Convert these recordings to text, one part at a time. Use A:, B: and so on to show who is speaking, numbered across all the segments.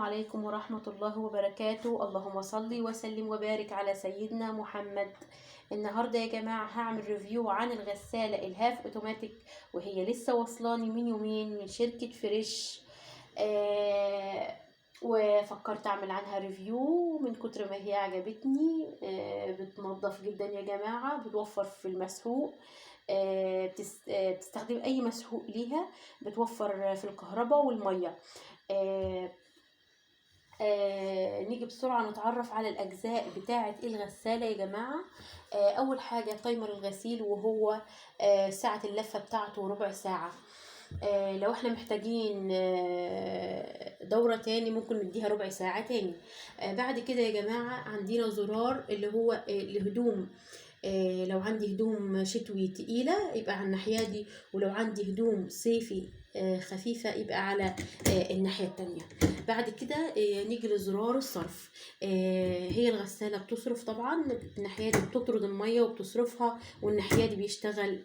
A: عليكم ورحمة الله وبركاته. اللهم صل وسلم وبارك على سيدنا محمد. النهاردة يا جماعة هعمل ريفيو عن الغسالة الهاف اوتوماتيك، وهي لسه وصلاني من يومين من شركة فريش. وفكرت اعمل عنها ريفيو من كتر ما هي عجبتني. بتنظف جدا يا جماعة، بتوفر في المسحوق. بتستخدم اي مسحوق ليها، بتوفر في الكهرباء والمية. نيجي بسرعة نتعرف على الأجزاء بتاعة الغسالة يا جماعة. أول حاجة تايمر الغسيل، وهو ساعة اللفة بتاعته ربع ساعة. لو احنا محتاجين دورة تاني ممكن نديها ربع ساعة تاني. بعد كده يا جماعة عندنا زرار اللي هو الهدوم. لو عندي هدوم شتوي تقيلة يبقى على الناحية دي، ولو عندي هدوم صيفي خفيفة يبقى على الناحية التانية. بعد كده نيجي لزرار الصرف. هي الغسالة بتصرف طبعا، الناحية دي بتطرد المية وبتصرفها، والناحية دي بيشتغل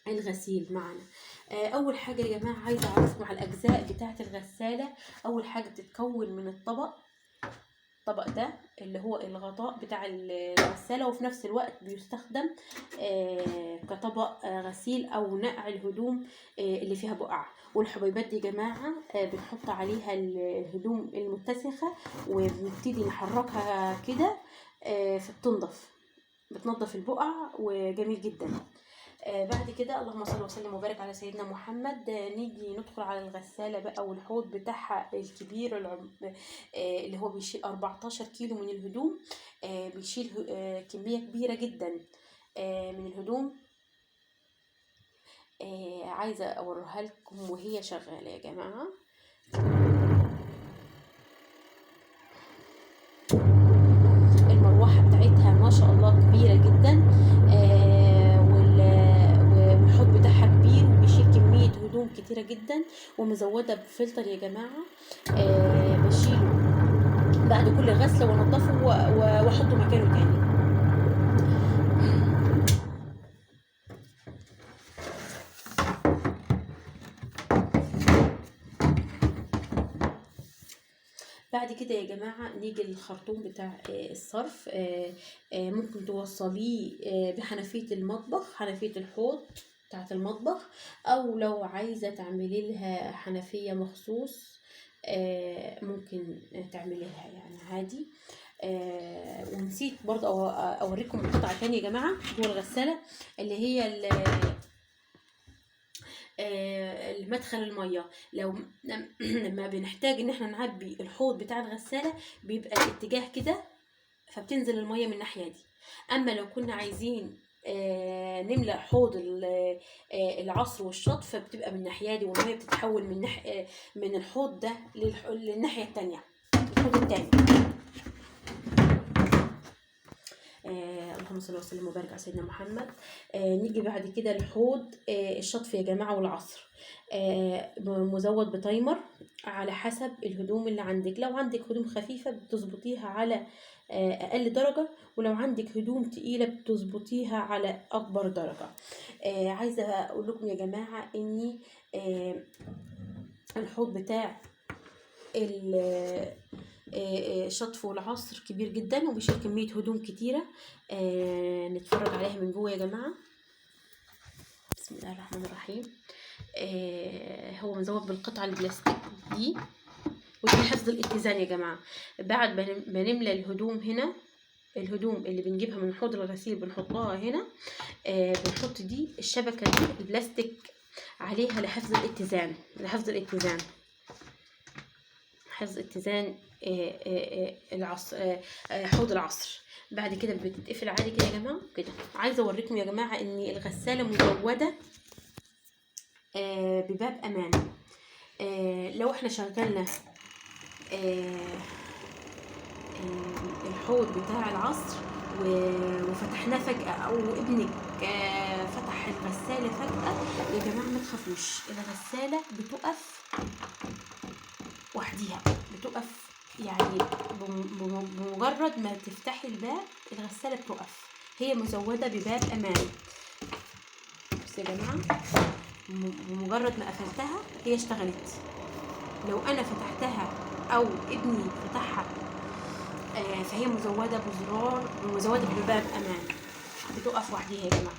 A: الغسيل معنا. اول حاجة يا جماعة عايزة اعرفكم على الاجزاء بتاعة الغسالة. اول حاجة بتتكون من الطبق ده اللي هو الغطاء بتاع الغسالة، وفي نفس الوقت بيستخدم كطبق غسيل او نقع الهدوم اللي فيها بقع. والحبيبات دي يا جماعة بنحط عليها الهدوم المتسخة وبنبتدي نحركها كده بتنظف البقع، وجميل جدا. بعد كده اللهم صل وسلم وبارك على سيدنا محمد. نيجي ندخل على الغسالة بقى، والحوض بتاعها الكبير اللي هو بيشيل 14 كيلو من الهدوم. بيشيل كمية كبيرة جدا من الهدوم. عايزة اوريها لكم وهي شغالة يا جماعة. المروحة بتاعتها ما شاء الله كبيرة جدا، والحوض بتاعها كبير وبيشيل كمية هدوم كتيرة جدا، ومزودة بفلتر يا جماعة. بشيله بعد كل غسلة وانضفه واحطه مكانه تاني. بعد كده يا جماعة نيجي للخرطوم بتاع الصرف. ممكن توصليه بحنفية المطبخ، حنفية الحوض بتاعة المطبخ، او لو عايزة تعملي لها حنفية مخصوص ممكن تعملي لها يعني عادي. ونسيت برضه اوريكم قطعة تانية يا جماعة جوه الغسالة، اللي هي المدخل المية. لما بنحتاج ان احنا نعبي الحوض بتاع الغسالة بيبقى الاتجاه كده، فبتنزل المية من الناحية دي. اما لو كنا عايزين نملأ حوض العصر والشط، فبتبقى من الناحية دي، والمية بتتحول من الحوض ده للناحية التانية، الحوض التاني. اللهم صل وسلم وبارك على سيدنا محمد. نيجي بعد كده لحوض الشطف يا جماعة والعصر. مزود بتايمر على حسب الهدوم اللي عندك. لو عندك هدوم خفيفة بتظبطيها على أقل درجة، ولو عندك هدوم تقيلة بتظبطيها على أكبر درجة. عايزة أقول لكم يا جماعة إني الحوض بتاع الشطف والعصر كبير جدا، وبيشيل كمية هدوم كتيرة. نتفرج عليها من جوه يا جماعة. بسم الله الرحمن الرحيم. هو مزود بالقطعة البلاستيك دي، ودي حفظ الاتزان يا جماعة. بعد ما نملى الهدوم هنا، الهدوم اللي بنجيبها من حوض الغسيل بنحطها هنا. بنحط دي الشبكة دي البلاستيك عليها لحفظ الاتزان، حفظ اتزان العصر، حوض العصر. بعد كده بتتقفل عادي كده يا جماعه كده. عايزه اوريكم يا جماعه ان الغساله مزوده بباب امان. لو احنا شغلنا الحوض بتاع العصر وفتحناه فجأة، او ابنك فتح الغسالة فجأة، يا جماعة ما تخافوش، الغسالة بتقف وحديها، بتقف يعني بمجرد ما تفتحي الباب الغسالة بتقف. هي مزودة بباب امان. بس يا جماعة بمجرد ما قفلتها هي اشتغلت. لو انا فتحتها او ابني فتحها فهي مزودة بزرار، مزودة بباب امان، بتقف وحديها يا جماعة.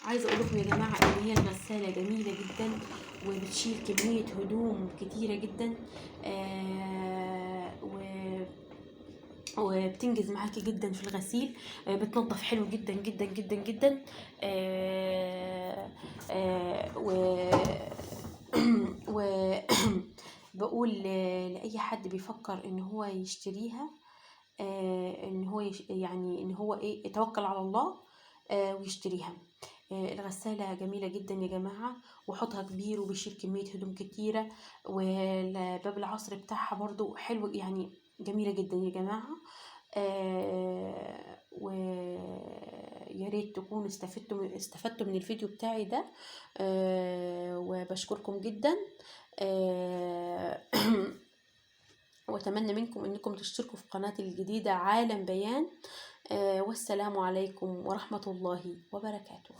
A: عايزه اقول لكم يا جماعه ان هي الغساله جميله جدا، وبتشيل كميه هدوم كتيره جدا، وبتنجز معاكي جدا في الغسيل، بتنظف حلو جدا جدا جدا جدا. و بقول لاي حد بيفكر ان هو يشتريها، ان هو يعني ان هو ايه، يتوكل على الله ويشتريها. الغسالة جميلة جدا يا جماعة، وحوضها كبير وبيشيل كمية هدوم كتيرة، والباب العصر بتاعها برضو حلو، يعني جميلة جدا يا جماعة. ويا ريت تكونوا استفدتوا من الفيديو بتاعي ده، وبشكركم جدا. وأتمنى منكم أنكم تشتركوا في قناتي الجديدة عالم بيان. والسلام عليكم ورحمة الله وبركاته.